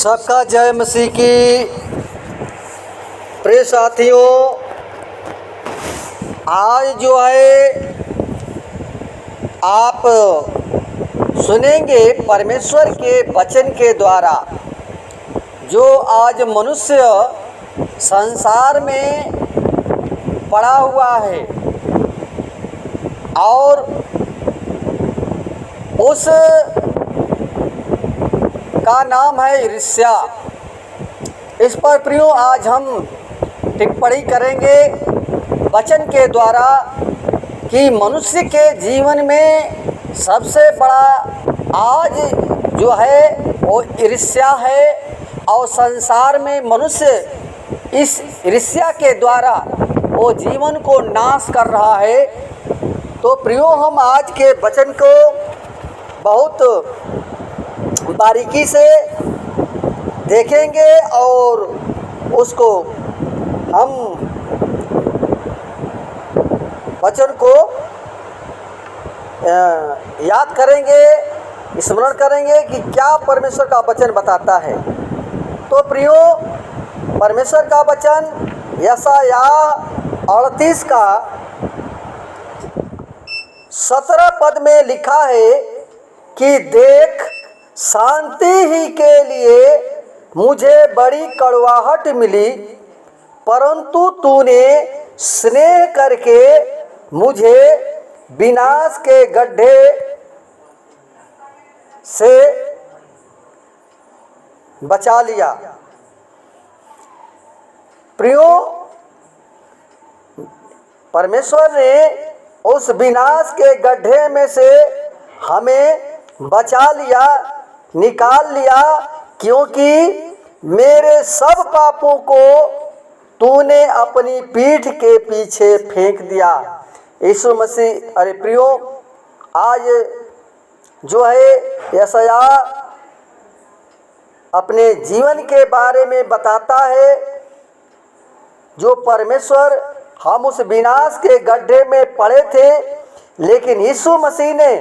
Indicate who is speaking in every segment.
Speaker 1: सबका जय मसीह की। प्रिय साथियों, आज जो है आप सुनेंगे परमेश्वर के वचन के द्वारा जो आज मनुष्य संसार में पड़ा हुआ है और उस का नाम है ईर्ष्या। इस पर प्रियो आज हम टिप्पणी करेंगे वचन के द्वारा कि मनुष्य के जीवन में सबसे बड़ा आज जो है वो ईर्ष्या है और संसार में मनुष्य इस ईर्ष्या के द्वारा वो जीवन को नाश कर रहा है। तो प्रियो हम आज के वचन को बहुत बारीकी से देखेंगे और उसको हम वचन को याद करेंगे, स्मरण करेंगे कि क्या परमेश्वर का वचन बताता है। तो प्रियो, परमेश्वर का वचन यशाया 38 का 17 पद में लिखा है कि देख, शांति ही के लिए मुझे बड़ी कड़वाहट मिली, परंतु तूने स्नेह करके मुझे विनाश के गड्ढे से बचा लिया। प्रियो, परमेश्वर ने उस विनाश के गड्ढे में से हमें बचा लिया, निकाल लिया, क्योंकि मेरे सब पापों को तूने अपनी पीठ के पीछे फेंक दिया। यीशु मसीह, अरे प्रियो, आज जो है यशाया अपने जीवन के बारे में बताता है। जो परमेश्वर, हम उस विनाश के गड्ढे में पड़े थे, लेकिन यीशु मसीह ने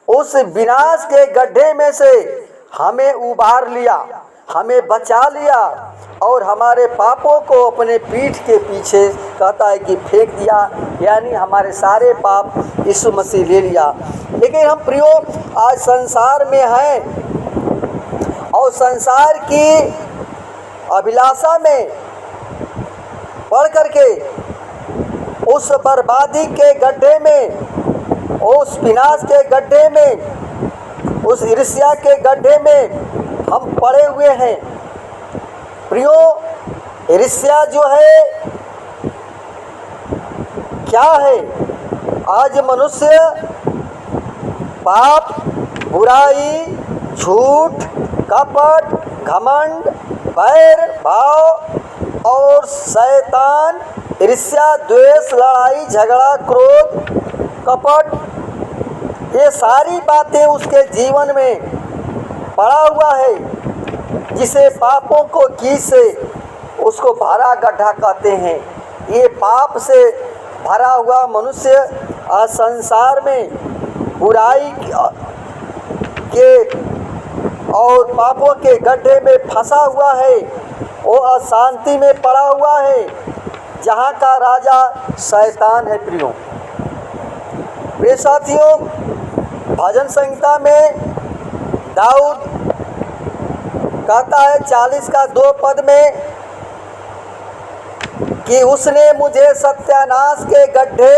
Speaker 1: उस विनाश के गड्ढे में से हमें उबार लिया, हमें बचा लिया और हमारे पापों को अपने पीठ के पीछे कहता है कि फेंक दिया, यानी हमारे सारे पाप यीशु मसीह ले लिया। लेकिन हम प्रियो आज संसार में हैं और संसार की अभिलाषा में पड़ करके उस बर्बादी के गड्ढे में, उस विनाश के गड्ढे में, उस ईर्ष्या के गड्ढे में हम पड़े हुए हैं। प्रियो, ईर्ष्या जो है क्या है? आज मनुष्य पाप, बुराई, झूठ, कपट, घमंड, बैर भाव और शैतान, ईर्ष्या, द्वेष, लड़ाई, झगड़ा, क्रोध, कपट, ये सारी बातें उसके जीवन में पड़ा हुआ है, जिसे पापों को कीच से उसको भरा गड्ढा कहते हैं। ये पाप से भरा हुआ मनुष्य आज संसार में बुराई के और पापों के गड्ढे में फंसा हुआ है। वो अशांति में पड़ा हुआ है, जहाँ का राजा शैतान है। प्रिय साथियों, भजन संहिता में दाऊद कहता है 40 का 2 पद में कि उसने मुझे सत्यानाश के गड्ढे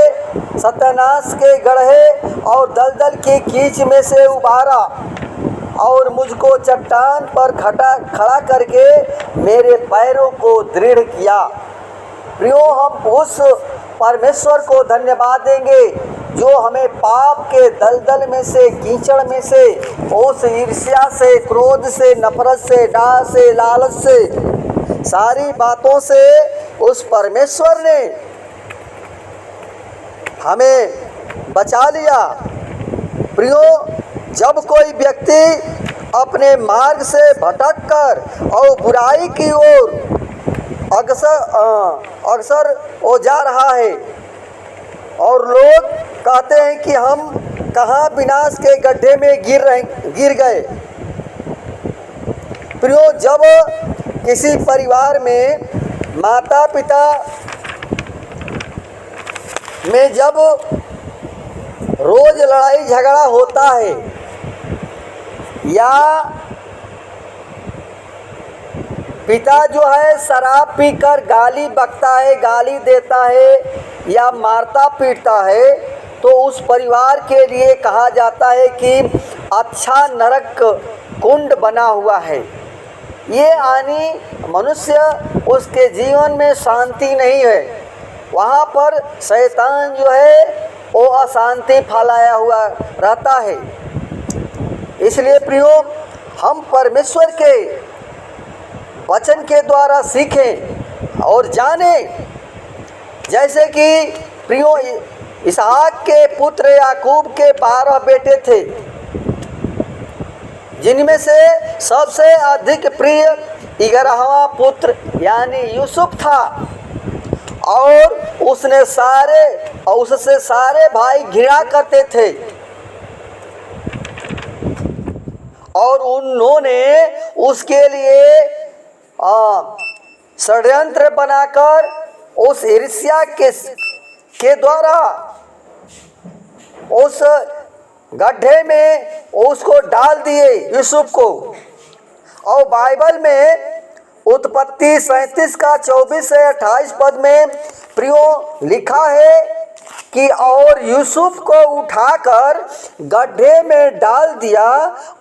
Speaker 1: और दलदल की कीच में से उबारा और मुझको चट्टान पर खड़ा करके मेरे पैरों को दृढ़ किया। प्रियो, हम उस परमेश्वर को धन्यवाद देंगे जो हमें पाप के दलदल में से, कीचड़ में से, उस ईर्ष्या से, क्रोध से, नफरत से, डाह से, लालच से, सारी बातों से उस परमेश्वर ने हमें बचा लिया। प्रियो, जब कोई व्यक्ति अपने मार्ग से भटककर और बुराई की ओर अक्सर वो जा रहा है और लोग कहते हैं कि हम कहाँ विनाश के गड्ढे में गिर गए, प्रियो, जब किसी परिवार में माता पिता में जब रोज लड़ाई झगड़ा होता है या पिता जो है शराब पीकर गाली बकता है, गाली देता है या मारता पीटता है, तो उस परिवार के लिए कहा जाता है कि अच्छा नरक कुंड बना हुआ है। ये यानी मनुष्य उसके जीवन में शांति नहीं है, वहाँ पर शैतान जो है वो अशांति फैलाया हुआ रहता है। इसलिए प्रियो, हम परमेश्वर के वचन के द्वारा सीखें और जानें। जैसे कि प्रियो, इसहाक के पुत्र याकूब के 12 बेटे थे, जिनमें से सबसे अधिक प्रिय 11वां पुत्र यानी यूसुफ था, और उससे सारे भाई घृणा करते थे, और उन्होंने उसके लिए षड्यंत्र बनाकर उस ईर्ष्या के द्वारा उस गड्ढे में उसको डाल दिए यूसुफ को। और बाइबल में उत्पत्ति 37 का 24 से 28 पद में प्रियो लिखा है कि और यूसुफ को उठाकर गड्ढे में डाल दिया,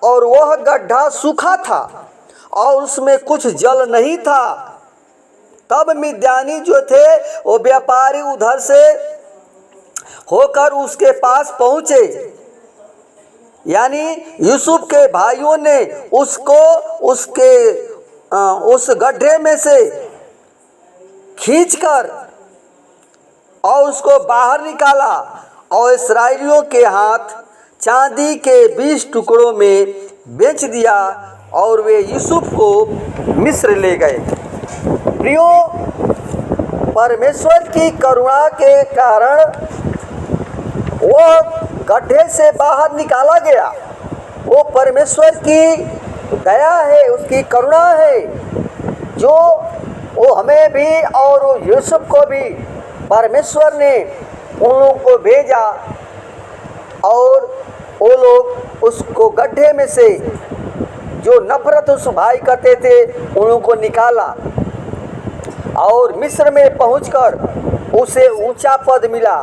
Speaker 1: और वह गड्ढा सूखा था और उसमें कुछ जल नहीं था। तब मिद्यानी जो थे वो व्यापारी उधर से होकर उसके पास पहुँचे, यानी यूसुफ के भाइयों ने उसको उस गड्ढे में से खींचकर और उसको बाहर निकाला और इस्राएलियों के हाथ चांदी के 20 टुकड़ों में बेच दिया, और वे यूसुफ को मिस्र ले गए। प्रियो, परमेश्वर की करुणा के कारण वह गड्ढे से बाहर निकाला गया। वो परमेश्वर की दया है, उसकी करुणा है, जो वो हमें भी और यूसुफ को भी परमेश्वर ने उन लोगों को भेजा, और वो लोग उसको गड्ढे में से जो नफरत उस भाई करते थे उन लोगों को निकाला, और मिस्र में पहुंचकर उसे ऊंचा पद मिला।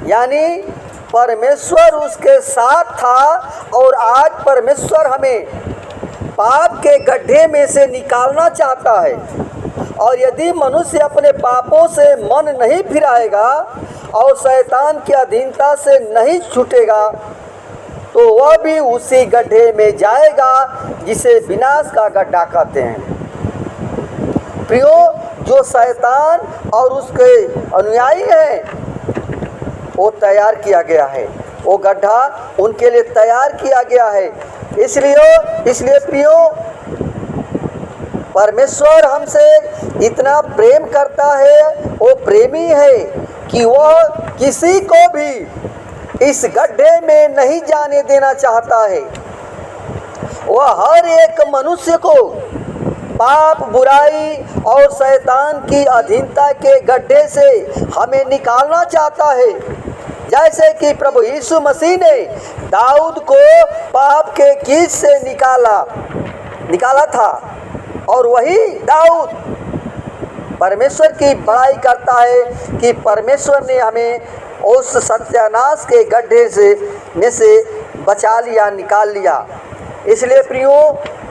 Speaker 1: यानी परमेश्वर उसके साथ था, और आज परमेश्वर हमें पाप के गड्ढे में से निकालना चाहता है। और यदि मनुष्य अपने पापों से मन नहीं फिराएगा और शैतान की अधीनता से नहीं छूटेगा, तो वह भी उसी गड्ढे में जाएगा जिसे विनाश का गड्ढा कहते हैं। प्रियो, जो शैतान और उसके अनुयायी हैं, वो तैयार किया गया है, वो गड्ढा उनके लिए तैयार किया गया है। इसलिए प्रियो, परमेश्वर हमसे इतना प्रेम करता है, वो प्रेमी है कि वह किसी को भी इस गड्ढे में नहीं जाने देना चाहता है। वह हर एक मनुष्य को पाप, बुराई और शैतान की अधीनता के गड्ढे से हमें निकालना चाहता है। जैसे कि प्रभु यीशु मसीह ने दाऊद को पाप के कीच से निकाला था, और वही दाऊद परमेश्वर की बड़ाई करता है कि परमेश्वर ने हमें उस सत्यानाश के गड्ढे से बचा लिया, निकाल लिया। इसलिए प्रियो,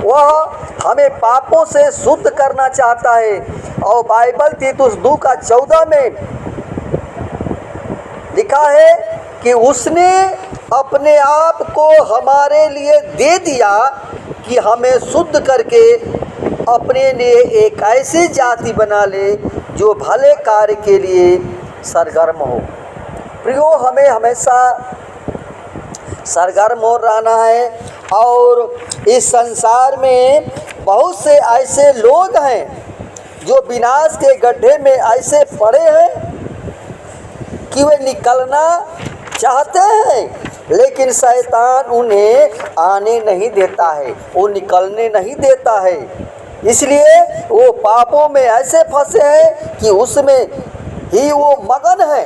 Speaker 1: वह हमें पापों से शुद्ध करना चाहता है। और बाइबल तीतुस 2 का 14 में लिखा है कि उसने अपने आप को हमारे लिए दे दिया कि हमें शुद्ध करके अपने लिए एक ऐसी जाति बना ले जो भले कार्य के लिए सरगर्म हो। प्रियो, हमें हमेशा सरगर्म हो रहना है। और इस संसार में बहुत से ऐसे लोग हैं जो विनाश के गड्ढे में ऐसे पड़े हैं कि वे निकलना चाहते हैं, लेकिन शैतान उन्हें आने नहीं देता है, वो निकलने नहीं देता है। इसलिए वो पापों में ऐसे फंसे हैं कि उसमें ही वो मगन है।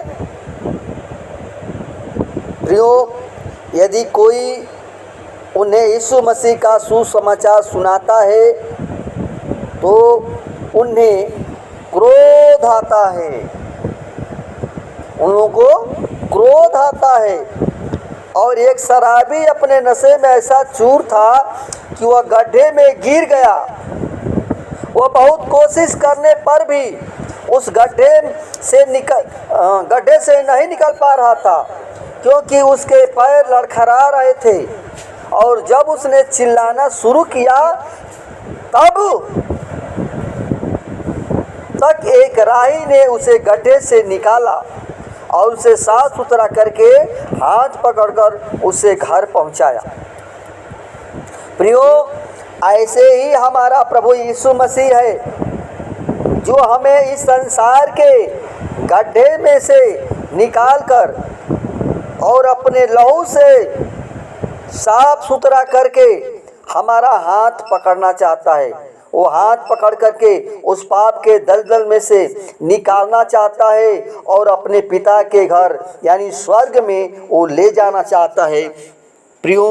Speaker 1: प्रियो, यदि कोई उन्हें यीशु मसीह का सुसमाचार सुनाता है तो उन्हें क्रोध आता है, उन लोगों को क्रोध आता है। और एक शराबी अपने नशे में ऐसा चूर था कि वह गड्ढे में गिर गया। वह बहुत कोशिश करने पर भी उस गड्ढे से नहीं निकल पा रहा था, क्योंकि उसके पैर लड़खड़ा रहे थे। और जब उसने चिल्लाना शुरू किया तब तक एक राही ने उसे गड्ढे से निकाला और उसे साफ सुथरा करके हाथ पकड़कर उसे घर पहुंचाया। प्रियो, ऐसे ही हमारा प्रभु यीशु मसीह है, जो हमें इस संसार के गड्ढे में से निकालकर और अपने लहू से साफ सुथरा करके हमारा हाथ पकड़ना चाहता है। वो हाथ पकड़ करके उस पाप के दलदल में से निकालना चाहता है और अपने पिता के घर यानी स्वर्ग में वो ले जाना चाहता है। प्रियो,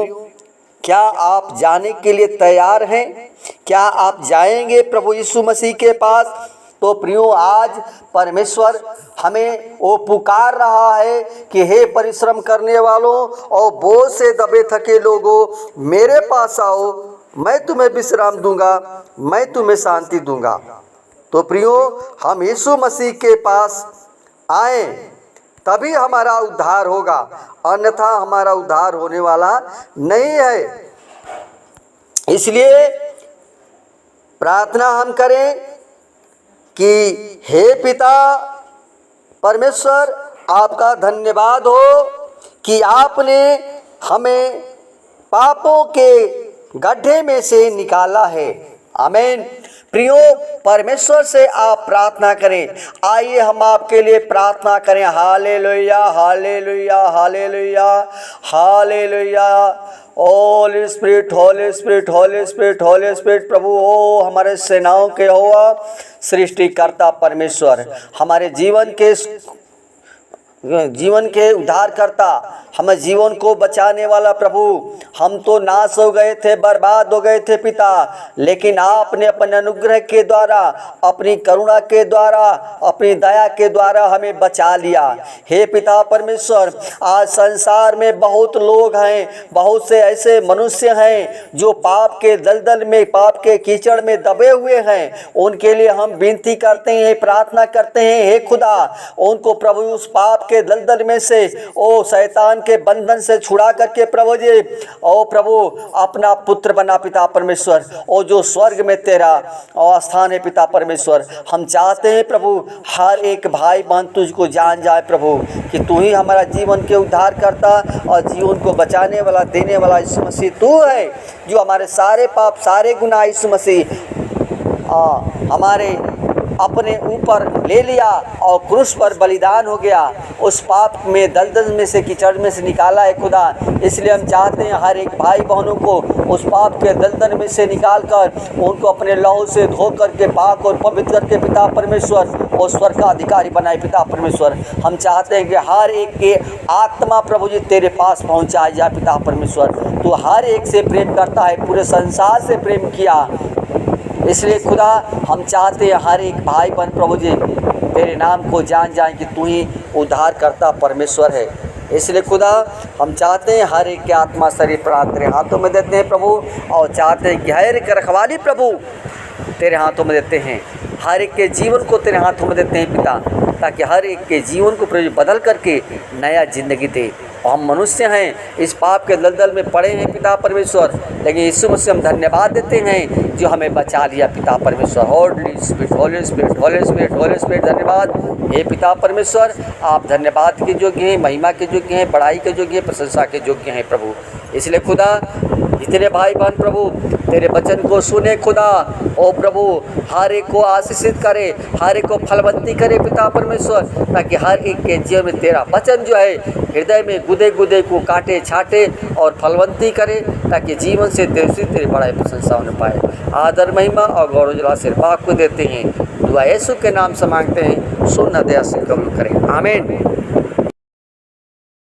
Speaker 1: क्या आप जाने के लिए तैयार हैं? क्या आप जाएंगे प्रभु यीशु मसीह के पास? तो प्रियो, आज परमेश्वर हमें वो पुकार रहा है कि हे परिश्रम करने वालों और बोझ से दबे थके लोगों, मेरे पास आओ, मैं तुम्हें विश्राम दूंगा, मैं तुम्हें शांति दूंगा। तो प्रियो, हम यीशु मसीह के पास आए तभी हमारा उद्धार होगा, अन्यथा हमारा उद्धार होने वाला नहीं है। इसलिए प्रार्थना हम करें कि हे पिता परमेश्वर, आपका धन्यवाद हो कि आपने हमें पापों के गड्ढे में से निकाला है। आमीन। प्रियो, परमेश्वर से आप प्रार्थना करें। आइए हम आपके लिए प्रार्थना करें। Hallelujah, hallelujah, hallelujah, hallelujah. Holy spirit, holy spirit, holy spirit, holy spirit. प्रभु ओ हमारे सेनाओं के होआ सृष्टिकर्ता परमेश्वर, हमारे जीवन के उद्धारकर्ता, हमें जीवन को बचाने वाला प्रभु, हम तो नाश हो गए थे, बर्बाद हो गए थे पिता, लेकिन आपने अपने अनुग्रह के द्वारा, अपनी करुणा के द्वारा, अपनी दया के द्वारा हमें बचा लिया। हे पिता परमेश्वर, आज संसार में बहुत लोग हैं, बहुत से ऐसे मनुष्य हैं जो पाप के दलदल में, पाप के कीचड़ में दबे हुए हैं। उनके लिए हम विनती करते हैं, प्रार्थना करते हैं, हे खुदा उनको प्रभु उस पाप के दलदल में से, ओ शैतान के बंधन से छुड़ा करके प्रभु जी, ओ प्रभु अपना पुत्र बना पिता परमेश्वर, ओ जो स्वर्ग में तेरा और स्थान है पिता परमेश्वर। हम चाहते हैं प्रभु हर एक भाई बहन तुझको जान जाए प्रभु कि तू ही हमारा जीवन के उद्धार करता और जीवन को बचाने वाला, देने वाला यीशु मसीह तू है, जो हमारे सारे पाप, सारे गुनाह यीशु मसीह हमारे अपने ऊपर ले लिया और क्रूस पर बलिदान हो गया, उस पाप में दलदल में से, कीचड़ में से निकाला है खुदा। इसलिए हम चाहते हैं हर एक भाई बहनों को उस पाप के दलदल में से निकाल कर उनको अपने लहू से धो करके पाक और पवित्र करके पिता परमेश्वर और स्वर्ग का अधिकारी बनाए पिता परमेश्वर। हम चाहते हैं कि हर एक के आत्मा प्रभु जी तेरे पास पहुँचाया जाए पिता परमेश्वर। तो हर एक से प्रेम करता है, पूरे संसार से प्रेम किया, इसलिए खुदा हम चाहते हैं हर एक भाई बहन प्रभु जी तेरे नाम को जान जाएं कि तू ही उद्धार करता परमेश्वर है। इसलिए खुदा हम चाहते हैं हर एक के आत्मा, शरीर, प्राण तेरे हाथों में देते हैं प्रभु, और चाहते हैं कि हर एक रखवाली प्रभु तेरे हाथों में देते हैं, हर एक के जीवन को तेरे हाथों में देते हैं पिता, ताकि हर एक के जीवन को प्रभु बदल करके नया जिंदगी दे। और हम मनुष्य हैं, इस पाप के दलदल में पड़े हैं पिता परमेश्वर, लेकिन यीशु मसीह हम धन्यवाद देते हैं जो हमें बचा लिया पिता परमेश्वर। Holi spirit, holy spirit, holy spirit, holy spirit, धन्यवाद हे पिता परमेश्वर। आप धन्यवाद के योग्य हैं, महिमा के योग्य हैं, बड़ाई के योग्य हैं, प्रशंसा के योग्य हैं प्रभु। इसलिए खुदा जितने भाई बहन प्रभु तेरे वचन को सुने खुदा, ओ प्रभु हर एक को आशीषित करे, हर एक को फलवंती करे पिता परमेश्वर, ताकि हर एक के जीवन में तेरा वचन जो है हृदय में गुदे गुदे को काटे छाटे और फलवंती करे, ताकि जीवन से तेरी बड़ाई प्रशंसा होने पाए। आदर महिमा और गौरव जला सिर्फ आपको देते हैं। दुआ यीशु के नाम से मांगते हैं, सुन दया से कबूल करें, आमीन।